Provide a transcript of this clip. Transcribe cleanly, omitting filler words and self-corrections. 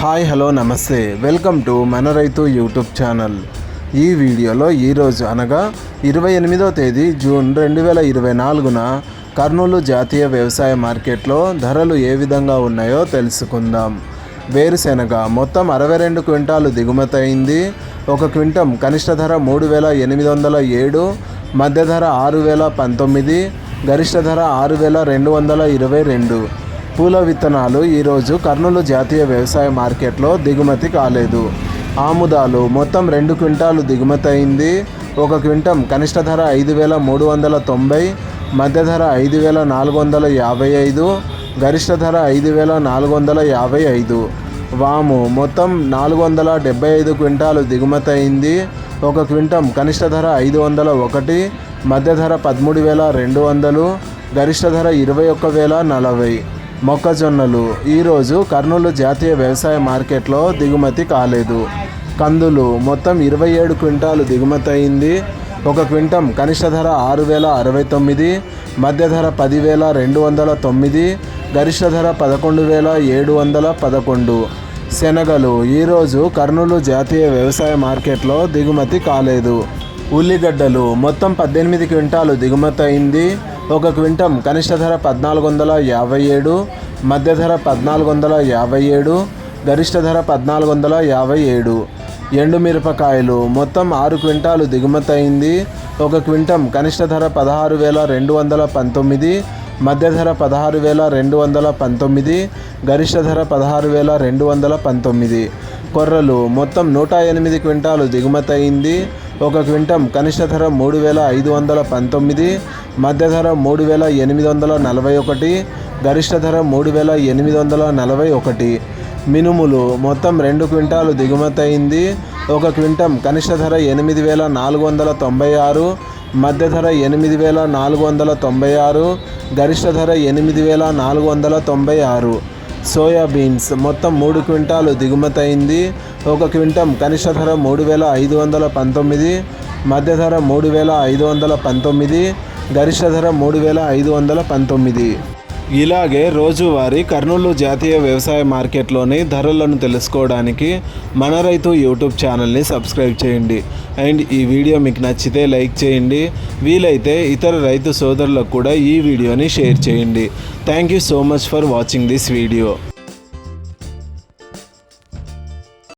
Hi hello నమస్తే welcome to మన రైతు యూట్యూబ్ ఛానల్. ఈ వీడియోలో ఈరోజు అనగా 28వ తేదీ జూన్ 2024న కర్నూలు జాతీయ వ్యవసాయ మార్కెట్లో ధరలు ఏ విధంగా ఉన్నాయో తెలుసుకుందాం. వేరుశెనగ మొత్తం 62 క్వింటాలు దిగుమతి అయింది. ఒక క్వింటం కనిష్ట ధర 3807, మధ్య ధర 6019, గరిష్ట ధర 6222. పూల విత్తనాలు ఈరోజు కర్నూలు జాతీయ వ్యవసాయ మార్కెట్లో దిగుమతి కాలేదు. ఆముదాలు మొత్తం 2 క్వింటాలు దిగుమతి అయింది. ఒక క్వింటం కనిష్ట ధర 5390, మధ్య ధర 5455, గరిష్ట ధర 5455. వాము మొత్తం 475 క్వింటాలు దిగుమతి అయింది. ఒక క్వింటం కనిష్ట ధర 501, మధ్య ధర 13200, గరిష్ట ధర 21040. మొక్కజొన్నలు ఈరోజు కర్నూలు జాతీయ వ్యవసాయ మార్కెట్లో దిగుమతి కాలేదు. కందులు మొత్తం 27 క్వింటాలు దిగుమతి అయింది. ఒక క్వింటం కనిష్ట ధర 6069, మధ్య ధర 10209, గరిష్ట ధర 11711. శనగలు ఈరోజు కర్నూలు జాతీయ వ్యవసాయ మార్కెట్లో దిగుమతి కాలేదు. ఉల్లిగడ్డలు మొత్తం 18 క్వింటాలు దిగుమతి అయింది. ఒక క్వింటం కనిష్ట ధర 1457, మధ్య ధర 1457, గరిష్ట ధర 1457. ఎండుమిరపకాయలు మొత్తం 6 క్వింటాలు దిగుమతి అయింది. ఒక క్వింటం కనిష్ట ధర 16219, మధ్య ధర 16219, గరిష్ట ధర 16219. కొర్రలు మొత్తం 108 క్వింటాలు దిగుమతి అయింది. ఒక క్వింటం కనిష్ట ధర 3519, మధ్య ధర 3841, గరిష్ట ధర 3841. మినుములు మొత్తం 2 క్వింటాలు దిగుమతి అయింది. ఒక క్వింటం కనిష్ట ధర 8496, మధ్య ధర 8496, గరిష్ట ధర 8496. సోయాబీన్స్ మొత్తం 3 క్వింటాలు దిగుమతి అయింది. ఒక క్వింటం కనిష్ట ధర 3519, మధ్య ధర 3519, గరిష్ట ధర 3519. ఇలాగే రోజువారీ కర్నూలు జాతీయ వ్యవసాయ మార్కెట్లోని ధరలను తెలుసుకోవడానికి మన రైతు యూట్యూబ్ ఛానల్ని సబ్స్క్రైబ్ చేయండి. అండ్ ఈ వీడియో మీకు నచ్చితే లైక్ చేయండి. వీలైతే ఇతర రైతు సోదరులకు కూడా ఈ వీడియోని షేర్ చేయండి. Thank you so much for watching this video.